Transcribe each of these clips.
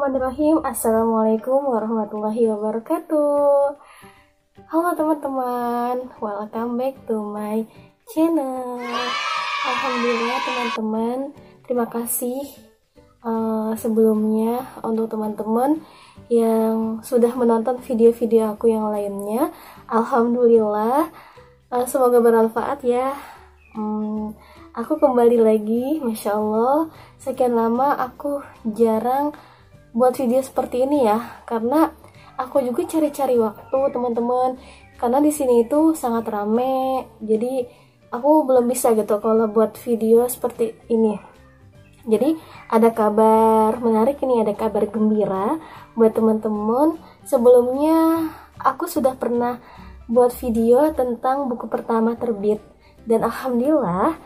Bismillahirrahmanirrahim. Assalamualaikum warahmatullahi wabarakatuh. Halo teman-teman, welcome back to my channel. Alhamdulillah teman-teman, terima kasih sebelumnya untuk teman-teman yang sudah menonton video-video aku yang lainnya. Alhamdulillah, semoga bermanfaat ya. Aku kembali lagi, Masya Allah. Sekian lama aku jarang buat video seperti ini ya, karena aku juga cari-cari waktu teman-teman. Karena di sini itu sangat rame, jadi aku belum bisa gitu kalau buat video seperti ini. Jadi ada kabar menarik ini, ada kabar gembira buat teman-teman. Sebelumnya aku sudah pernah buat video tentang buku pertama terbit, dan alhamdulillah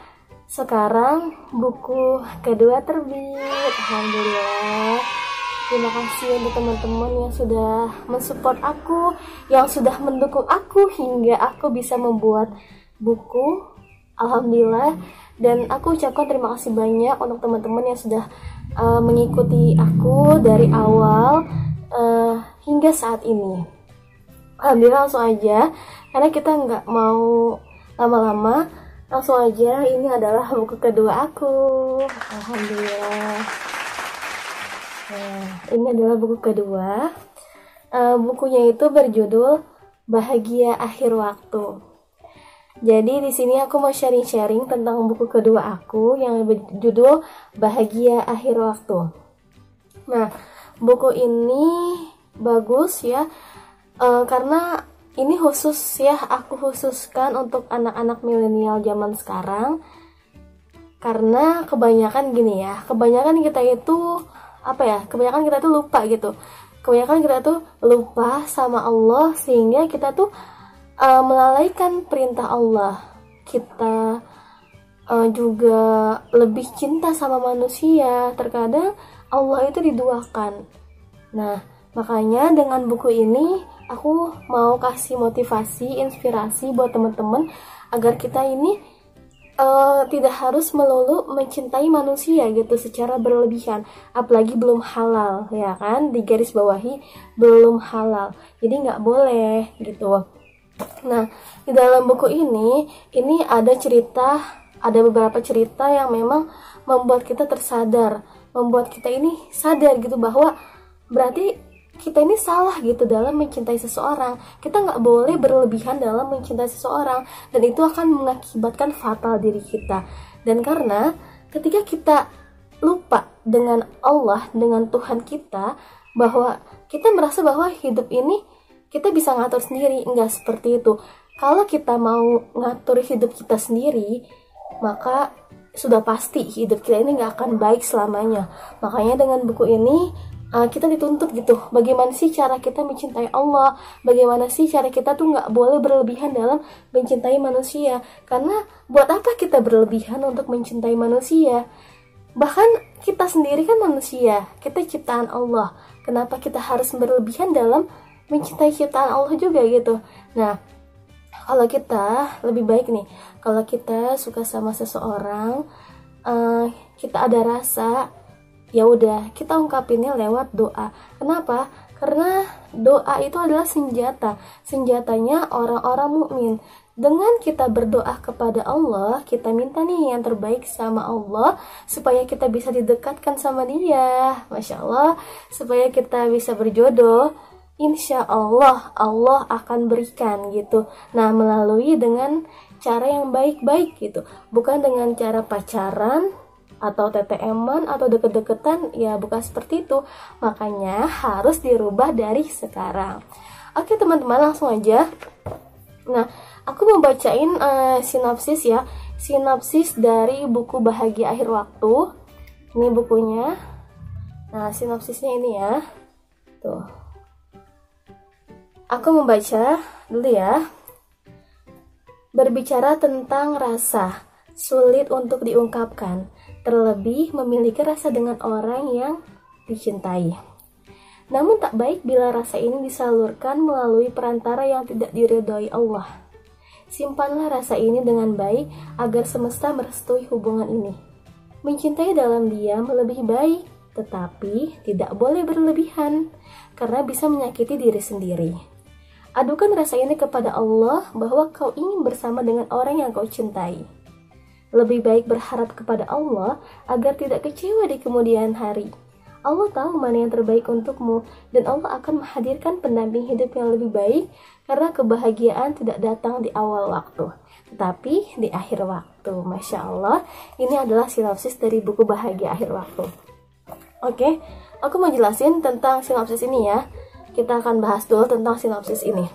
sekarang buku kedua terbit. Alhamdulillah. Terima kasih untuk teman-teman yang sudah mensupport aku, yang sudah mendukung aku hingga aku bisa membuat buku. Alhamdulillah. Dan aku ucapkan terima kasih banyak untuk teman-teman yang sudah mengikuti aku dari awal hingga saat ini. Alhamdulillah, langsung aja, karena kita nggak mau lama-lama, langsung aja, ini adalah buku kedua aku. Alhamdulillah. Nah, ini adalah buku kedua. Bukunya itu berjudul Bahagia Akhir Waktu. Jadi di sini aku mau sharing-sharing tentang buku kedua aku yang berjudul Bahagia Akhir Waktu. Nah, buku ini bagus ya, karena ini khusus ya, aku khususkan untuk anak-anak milenial zaman sekarang. Karena kebanyakan gini ya, kebanyakan kita itu kebanyakan kita tuh lupa gitu. Kebanyakan kita tuh lupa sama Allah, sehingga kita tuh melalaikan perintah Allah. Kita juga lebih cinta sama manusia. Terkadang Allah itu diduakan. Nah, makanya dengan buku ini aku mau kasih motivasi, inspirasi buat teman-teman agar kita ini tidak harus melulu mencintai manusia gitu secara berlebihan, apalagi belum halal ya kan, di garis bawahi belum halal, jadi nggak boleh gitu. Nah, di dalam buku ini ada beberapa cerita yang memang membuat kita tersadar, membuat kita ini sadar gitu bahwa berarti kita ini salah gitu dalam mencintai seseorang. Kita nggak boleh berlebihan dalam mencintai seseorang, dan itu akan mengakibatkan fatal diri kita. Dan karena ketika kita lupa dengan Allah, dengan Tuhan kita, bahwa kita merasa bahwa hidup ini kita bisa ngatur sendiri. Enggak seperti itu. Kalau kita mau ngatur hidup kita sendiri, maka sudah pasti hidup kita ini nggak akan baik selamanya. Makanya dengan buku ini kita dituntut gitu, bagaimana sih cara kita mencintai Allah, bagaimana sih cara kita tuh nggak boleh berlebihan dalam mencintai manusia. Karena buat apa kita berlebihan untuk mencintai manusia? Bahkan kita sendiri kan manusia, kita ciptaan Allah. Kenapa kita harus berlebihan dalam mencintai ciptaan Allah juga gitu? Nah, kalau kita lebih baik nih, kalau kita suka sama seseorang, kita ada rasa, ya udah kita ungkapinnya lewat doa. Kenapa? Karena doa itu adalah senjatanya orang-orang mukmin. Dengan kita berdoa kepada Allah, kita minta nih yang terbaik sama Allah supaya kita bisa didekatkan sama Dia, Masya Allah, supaya kita bisa berjodoh. Insya Allah Allah akan berikan gitu. Nah, melalui dengan cara yang baik-baik gitu, bukan dengan cara pacaran atau TTM-an atau deket-deketan, ya bukan seperti itu. Makanya harus dirubah dari sekarang. Oke teman-teman, langsung aja. Nah, aku mau bacain sinopsis ya, sinopsis dari buku Bahagia Akhir Waktu. Ini bukunya. Nah, sinopsisnya ini ya. Tuh. Aku membaca dulu ya. Berbicara tentang rasa, sulit untuk diungkapkan, terlebih memiliki rasa dengan orang yang dicintai. Namun tak baik bila rasa ini disalurkan melalui perantara yang tidak diridhoi Allah. Simpanlah rasa ini dengan baik agar semesta merestui hubungan ini. Mencintai dalam diam lebih baik tetapi tidak boleh berlebihan karena bisa menyakiti diri sendiri. Adukan rasa ini kepada Allah bahwa kau ingin bersama dengan orang yang kau cintai. Lebih baik berharap kepada Allah agar tidak kecewa di kemudian hari. Allah tahu mana yang terbaik untukmu dan Allah akan menghadirkan pendamping hidup yang lebih baik karena kebahagiaan tidak datang di awal waktu, tetapi di akhir waktu. Masya Allah, ini adalah sinopsis dari buku Bahagia Akhir Waktu. Oke, aku mau jelasin tentang sinopsis ini ya. Kita akan bahas dulu tentang sinopsis ini.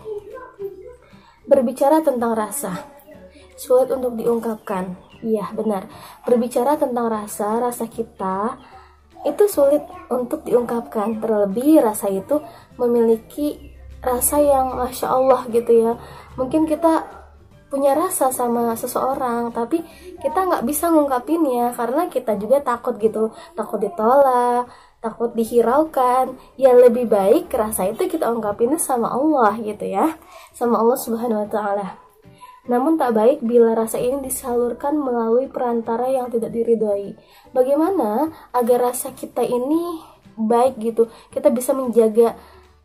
Berbicara tentang rasa, sulit untuk diungkapkan. Iya, benar. Berbicara tentang rasa kita itu sulit untuk diungkapkan. Terlebih rasa itu memiliki rasa yang Masya Allah gitu ya. Mungkin kita punya rasa sama seseorang, tapi kita nggak bisa ngungkapinnya karena kita juga takut gitu. Takut ditolak, takut dihiraukan. Ya lebih baik rasa itu kita ungkapin sama Allah gitu ya, sama Allah Subhanahu wa Ta'ala. Namun tak baik bila rasa ini disalurkan melalui perantara yang tidak diridhoi. Bagaimana agar rasa kita ini baik gitu, kita bisa menjaga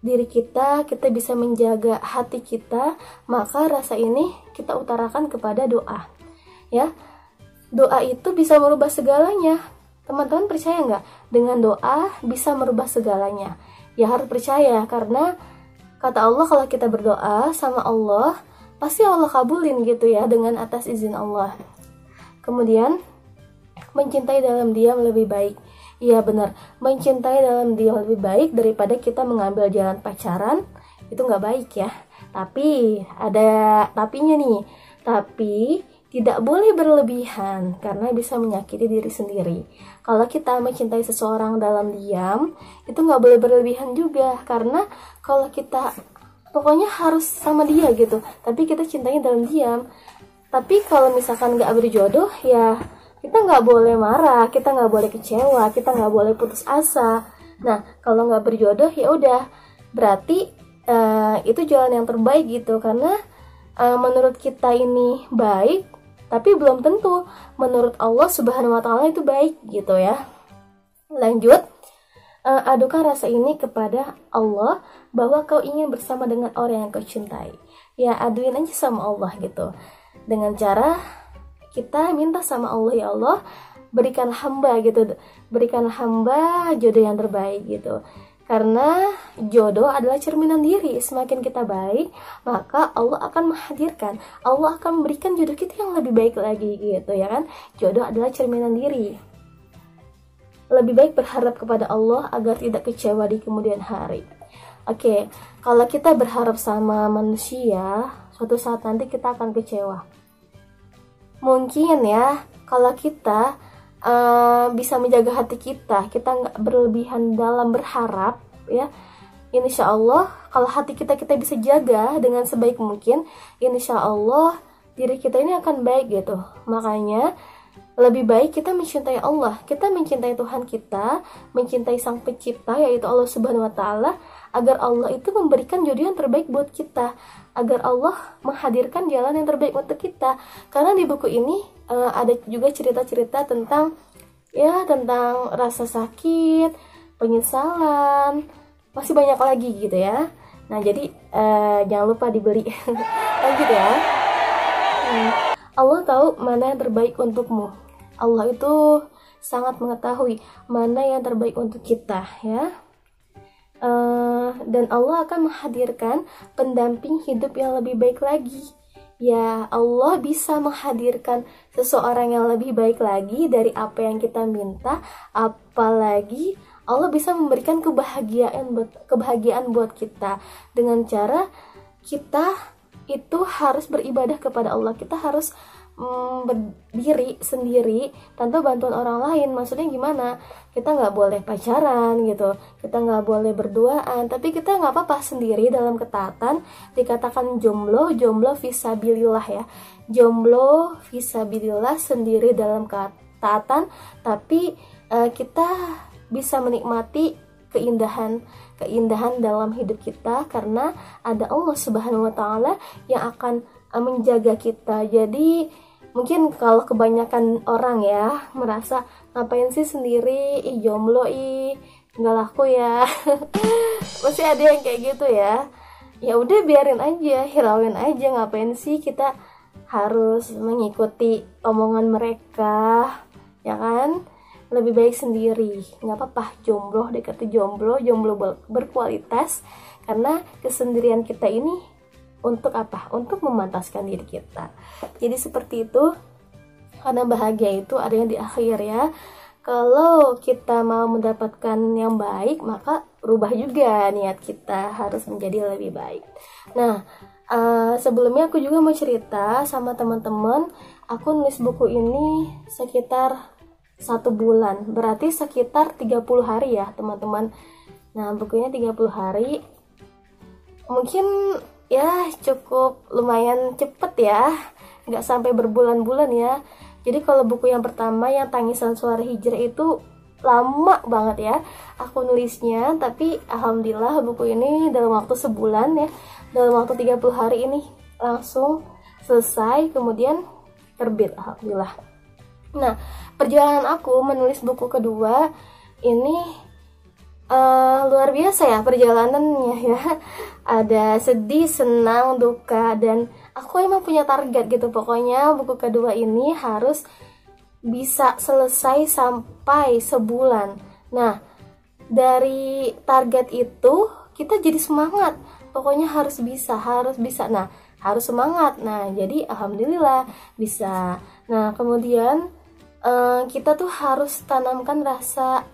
diri kita bisa menjaga hati kita, maka rasa ini kita utarakan kepada doa ya. Doa itu bisa merubah segalanya. Teman-teman percaya nggak? Dengan doa bisa merubah segalanya. Ya harus percaya, karena kata Allah kalau kita berdoa sama Allah, pasti Allah kabulin gitu ya, dengan atas izin Allah. Kemudian, mencintai dalam diam lebih baik. Iya benar, mencintai dalam diam lebih baik daripada kita mengambil jalan pacaran. Itu nggak baik ya. Tapi, ada tapinya nih. Tapi, tidak boleh berlebihan karena bisa menyakiti diri sendiri. Kalau kita mencintai seseorang dalam diam, itu nggak boleh berlebihan juga. Karena kalau kita pokoknya harus sama dia gitu, tapi kita cintanya dalam diam. Tapi kalau misalkan nggak berjodoh, ya kita nggak boleh marah, kita nggak boleh kecewa, kita nggak boleh putus asa. Nah, kalau nggak berjodoh ya udah, berarti itu jalan yang terbaik gitu. Karena menurut kita ini baik, tapi belum tentu menurut Allah Subhanahu wa Ta'ala itu baik gitu ya. Lanjut, adukan rasa ini kepada Allah bahwa kau ingin bersama dengan orang yang kau cintai. Ya aduin aja sama Allah gitu, dengan cara kita minta sama Allah, ya Allah berikan hamba gitu, berikan hamba jodoh yang terbaik gitu. Karena jodoh adalah cerminan diri. Semakin kita baik, maka Allah akan menghadirkan, Allah akan memberikan jodoh kita yang lebih baik lagi gitu ya kan. Jodoh adalah cerminan diri. Lebih baik berharap kepada Allah agar tidak kecewa di kemudian hari. Oke, kalau kita berharap sama manusia, suatu saat nanti kita akan kecewa. Mungkin ya, kalau kita bisa menjaga hati kita nggak berlebihan dalam berharap ya, insya Allah kalau hati kita bisa jaga dengan sebaik mungkin, insya Allah diri kita ini akan baik gitu. Makanya lebih baik kita mencintai Allah, kita mencintai Tuhan kita, mencintai Sang Pencipta yaitu Allah Subhanahu wa Ta'ala, agar Allah itu memberikan jodoh yang terbaik buat kita, agar Allah menghadirkan jalan yang terbaik untuk kita. Karena di buku ini ada juga cerita-cerita tentang rasa sakit, penyesalan, masih banyak lagi gitu ya. Nah jadi jangan lupa dibeli. Lanjut ya. Allah tahu mana yang terbaik untukmu. Allah itu sangat mengetahui mana yang terbaik untuk kita ya. Dan Allah akan menghadirkan pendamping hidup yang lebih baik lagi. Ya, Allah bisa menghadirkan seseorang yang lebih baik lagi dari apa yang kita minta. Apalagi Allah bisa memberikan kebahagiaan buat kita dengan cara kita itu harus beribadah kepada Allah. Kita harus berdiri sendiri tanpa bantuan orang lain. Maksudnya gimana? Kita nggak boleh pacaran gitu, kita nggak boleh berduaan, tapi kita nggak apa-apa sendiri dalam ketaatan. Dikatakan jomblo fisabilillah ya, jomblo fisabilillah, sendiri dalam ketaatan, tapi kita bisa menikmati keindahan dalam hidup kita karena ada Allah Subhanahu wa Ta'ala yang akan menjaga kita. Jadi Mungkin kalau kebanyakan orang ya merasa ngapain sih sendiri, jomblo nggak laku ya. Masih ada yang kayak gitu ya. Ya udah biarin aja, hirauin aja, ngapain sih kita harus mengikuti omongan mereka, ya kan? Lebih baik sendiri, nggak apa-apa jomblo, dekati jomblo berkualitas, karena kesendirian kita ini untuk apa? Untuk memantaskan diri kita. Jadi seperti itu, karena bahagia itu ada yang di akhir ya. Kalau kita mau mendapatkan yang baik, maka rubah juga niat kita harus menjadi lebih baik. Nah, sebelumnya aku juga mau cerita sama teman-teman. Aku nulis buku ini sekitar 1 bulan, berarti sekitar 30 hari ya teman-teman. Nah, bukunya 30 hari. Mungkin ya cukup lumayan cepet ya, nggak sampai berbulan-bulan ya. Jadi kalau buku yang pertama yang Tangisan Suara Hijrah itu lama banget ya aku nulisnya, tapi alhamdulillah buku ini dalam waktu sebulan ya, dalam waktu 30 hari ini langsung selesai, kemudian terbit, alhamdulillah. Nah, perjalanan aku menulis buku kedua ini luar biasa ya perjalanannya ya. Ada sedih, senang, duka, dan aku emang punya target gitu. Pokoknya buku kedua ini harus bisa selesai sampai sebulan. Nah, dari target itu kita jadi semangat. Pokoknya harus bisa, harus bisa. Nah, harus semangat. Nah, jadi alhamdulillah bisa. Nah, kemudian kita tuh harus tanamkan rasa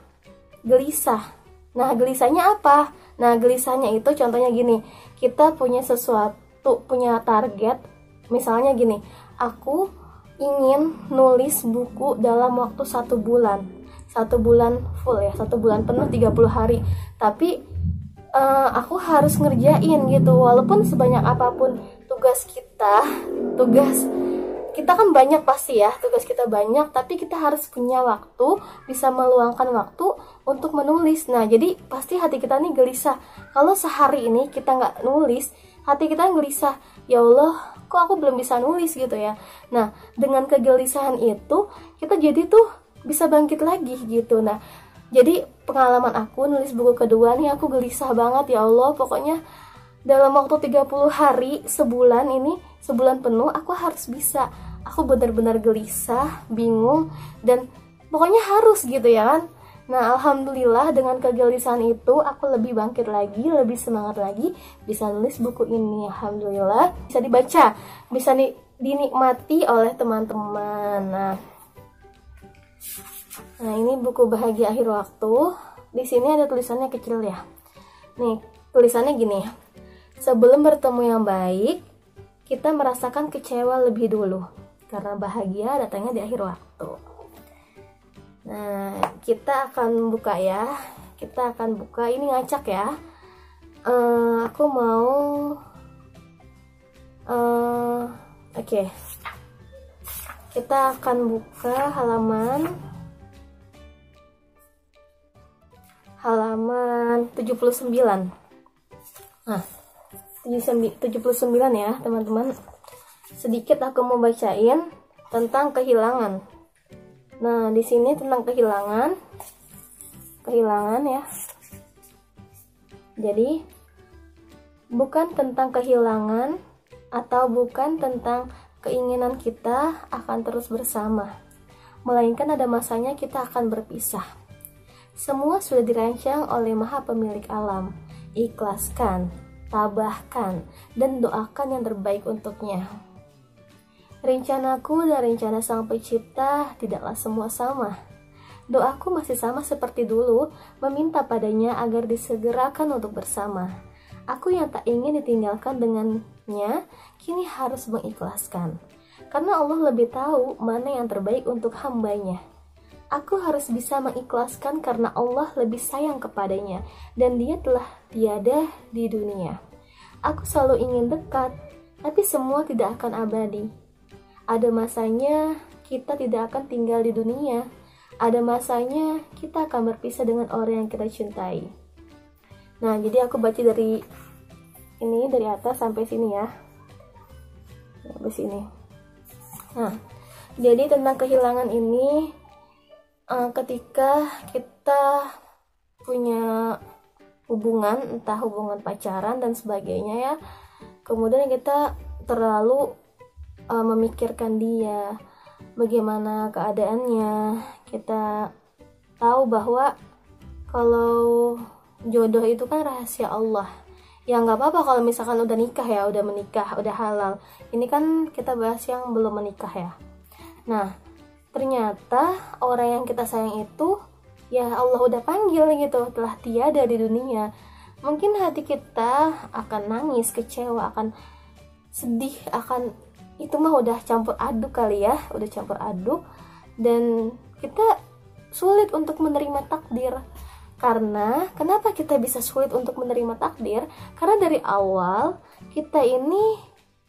gelisah. Nah, gelisahnya apa? Nah, gelisahnya itu contohnya gini, kita punya sesuatu, punya target, misalnya gini, aku ingin nulis buku dalam waktu 1 bulan, 1 bulan full ya, 1 bulan penuh 30 hari, tapi aku harus ngerjain gitu, walaupun sebanyak apapun tugas kita kan banyak pasti ya, tugas kita banyak, tapi kita harus punya waktu, bisa meluangkan waktu untuk menulis. Nah, jadi pasti hati kita nih gelisah. Kalau sehari ini kita nggak nulis, hati kita gelisah. Ya Allah, kok aku belum bisa nulis gitu ya. Nah, dengan kegelisahan itu, kita jadi tuh bisa bangkit lagi gitu. Nah, jadi pengalaman aku nulis buku kedua nih, aku gelisah banget, ya Allah, pokoknya dalam waktu 30 hari, sebulan ini, sebulan penuh, aku harus bisa. Aku benar-benar gelisah, bingung, dan pokoknya harus gitu ya kan. Nah, alhamdulillah dengan kegelisahan itu, aku lebih bangkit lagi, lebih semangat lagi, bisa nulis buku ini. Alhamdulillah, bisa dibaca, bisa dinikmati oleh teman-teman. Nah, ini buku Bahagia Akhir Waktu. Di sini ada tulisannya kecil ya. Nih, tulisannya gini. Sebelum bertemu yang baik, kita merasakan kecewa lebih dulu, karena bahagia datangnya di akhir waktu. Nah, kita akan buka ya. Kita akan buka, ini ngacak ya. Aku mau Oke. Kita akan buka halaman 79. Nah, 79 ya teman-teman. Sedikit aku mau bacain tentang kehilangan. Nah, di sini tentang kehilangan ya. Jadi bukan tentang kehilangan atau bukan tentang keinginan kita akan terus bersama, melainkan ada masanya kita akan berpisah. Semua sudah dirancang oleh Maha Pemilik alam. Ikhlaskan, tabahkan, dan doakan yang terbaik untuknya. Rencanaku dan rencana Sang Pencipta tidaklah semua sama. Doaku masih sama seperti dulu, meminta padanya agar disegerakan untuk bersama. Aku yang tak ingin ditinggalkan dengannya, kini harus mengikhlaskan. Karena Allah lebih tahu mana yang terbaik untuk hambanya. Aku harus bisa mengikhlaskan karena Allah lebih sayang kepadanya, dan dia telah tiada di dunia. Aku selalu ingin dekat, tapi semua tidak akan abadi. Ada masanya kita tidak akan tinggal di dunia. Ada masanya kita akan berpisah dengan orang yang kita cintai. Nah, jadi aku baca dari atas sampai sini ya. Sampai sini. Nah, Jadi tentang kehilangan ini, ketika kita punya hubungan, entah hubungan pacaran dan sebagainya ya, kemudian kita terlalu memikirkan dia, bagaimana keadaannya. Kita tahu bahwa kalau jodoh itu kan rahasia Allah. Ya nggak apa-apa kalau misalkan udah nikah ya, udah menikah, udah halal. Ini kan kita bahas yang belum menikah ya. Nah, ternyata orang yang kita sayang itu ya Allah udah panggil gitu, telah tiada di dunia. Mungkin hati kita akan nangis, kecewa, akan sedih, akan itu mah udah campur aduk kali ya, udah campur aduk, dan kita sulit untuk menerima takdir. Karena kenapa kita bisa sulit untuk menerima takdir? Karena dari awal kita ini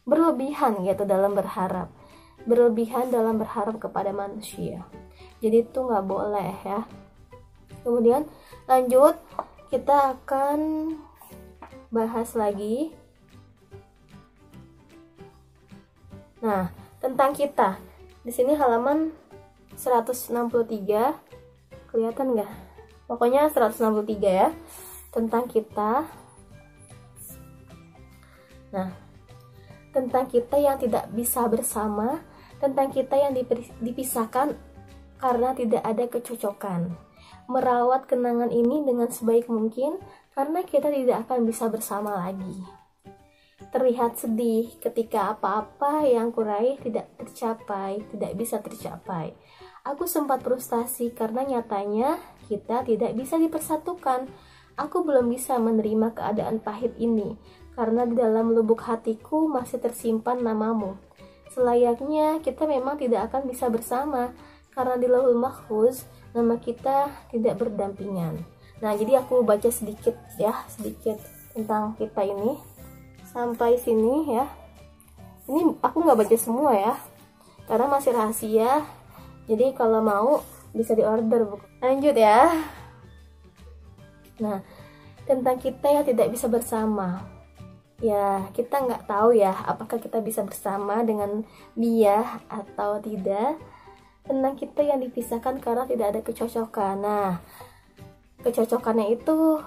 berlebihan gitu dalam berharap, berlebihan dalam berharap kepada manusia. Jadi itu nggak boleh ya. Kemudian lanjut, kita akan bahas lagi. Nah, tentang kita. Di sini halaman 163. Kelihatan nggak? Pokoknya 163 ya. Tentang kita. Nah, tentang kita yang tidak bisa bersama, tentang kita yang dipisahkan karena tidak ada kecocokan. Merawat kenangan ini dengan sebaik mungkin karena kita tidak akan bisa bersama lagi. Terlihat sedih ketika apa-apa yang kuraih tidak tercapai, tidak bisa tercapai. Aku sempat frustasi karena nyatanya kita tidak bisa dipersatukan. Aku belum bisa menerima keadaan pahit ini karena di dalam lubuk hatiku masih tersimpan namamu. Selayaknya kita memang tidak akan bisa bersama karena di Lauhul Mahfuz nama kita tidak berdampingan. Nah, jadi aku baca sedikit ya, sedikit tentang kita ini sampai sini ya. Ini aku nggak baca semua ya, karena masih rahasia. Jadi kalau mau bisa diorder buku. Lanjut ya. Nah, tentang kita yang tidak bisa bersama. Ya, kita nggak tahu ya apakah kita bisa bersama dengan dia atau tidak. Tentang kita yang dipisahkan karena tidak ada kecocokan. Nah, kecocokannya itu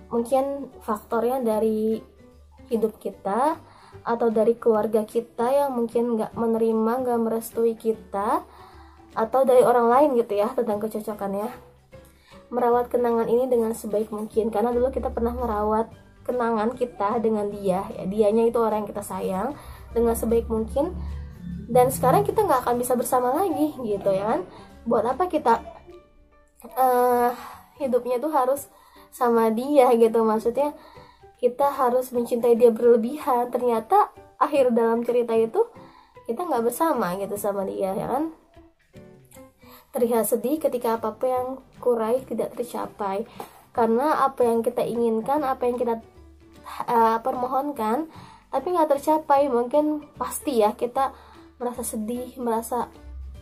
mungkin faktornya dari hidup kita atau dari keluarga kita yang mungkin nggak menerima, nggak merestui kita, atau dari orang lain gitu ya tentang kecocokannya. Merawat kenangan ini dengan sebaik mungkin karena dulu kita pernah merawat kenangan kita dengan dia ya, dianya itu orang yang kita sayang dengan sebaik mungkin, dan sekarang kita nggak akan bisa bersama lagi gitu ya kan. Buat apa kita hidupnya tuh harus sama dia gitu, maksudnya kita harus mencintai dia berlebihan, ternyata akhir dalam cerita itu kita nggak bersama gitu sama dia ya kan. Terlihat sedih ketika apa-apa yang kuraih tidak tercapai karena apa yang kita inginkan, apa yang kita permohonkan tapi nggak tercapai. Mungkin pasti ya kita merasa sedih, merasa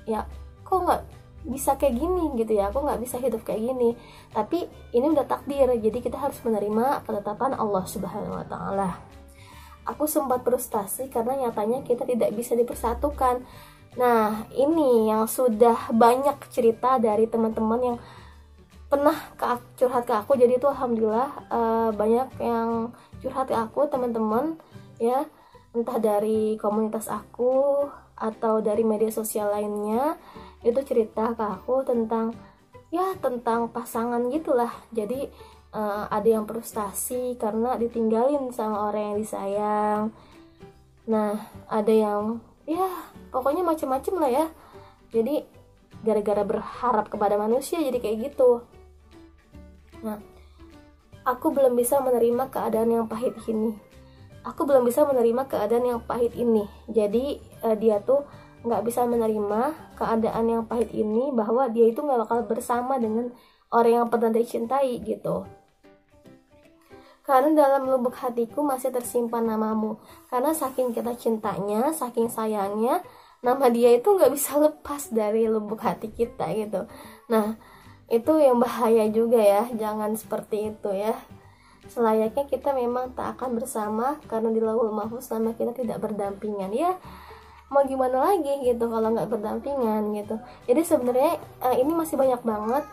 ya kok nggak bisa kayak gini gitu ya, aku nggak bisa hidup kayak gini. Tapi ini udah takdir, jadi kita harus menerima ketetapan Allah Subhanahu Wa Taala. Aku sempat frustasi karena nyatanya kita tidak bisa dipersatukan. Nah, ini yang sudah banyak cerita dari teman-teman yang pernah curhat ke aku. Jadi itu alhamdulillah banyak yang curhat ke aku, teman-teman ya, entah dari komunitas aku atau dari media sosial lainnya, itu cerita ke aku tentang ya tentang pasangan gitulah. Jadi ada yang frustasi karena ditinggalin sama orang yang disayang. Nah, ada yang ya pokoknya macam-macam lah ya. Jadi gara-gara berharap kepada manusia jadi kayak gitu. Nah, aku belum bisa menerima keadaan yang pahit ini. Aku belum bisa menerima keadaan yang pahit ini. Jadi dia tuh nggak bisa menerima keadaan yang pahit ini, bahwa dia itu nggak bakal bersama dengan orang yang pernah dicintai gitu. Karena dalam lubuk hatiku masih tersimpan namamu. Karena saking kita cintanya, saking sayangnya, nama dia itu nggak bisa lepas dari lubuk hati kita gitu. Nah, itu yang bahaya juga ya. Jangan seperti itu ya. Selayaknya kita memang tak akan bersama karena di Lauhul Mahfuz nama kita tidak berdampingan ya. mau gimana lagi gitu kalau nggak berdampingan gitu. Jadi sebenarnya ini masih banyak banget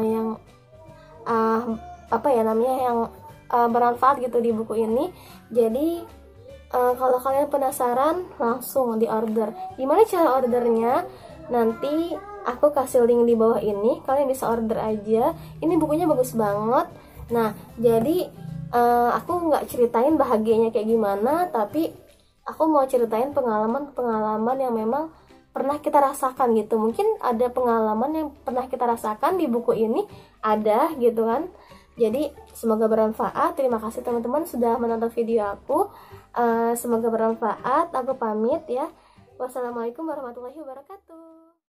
yang apa ya namanya, yang bermanfaat gitu di buku ini. Jadi kalau kalian penasaran langsung di order. Gimana cara ordernya? Nanti aku kasih link di bawah ini, kalian bisa order aja. Ini bukunya bagus banget. Nah, jadi aku nggak ceritain bahagianya kayak gimana, tapi aku mau ceritain pengalaman-pengalaman yang memang pernah kita rasakan gitu. Mungkin ada pengalaman yang pernah kita rasakan di buku ini, ada gitu kan. Jadi semoga bermanfaat. Terima kasih teman-teman sudah menonton video aku. Semoga bermanfaat. Aku pamit ya. Wassalamualaikum warahmatullahi wabarakatuh.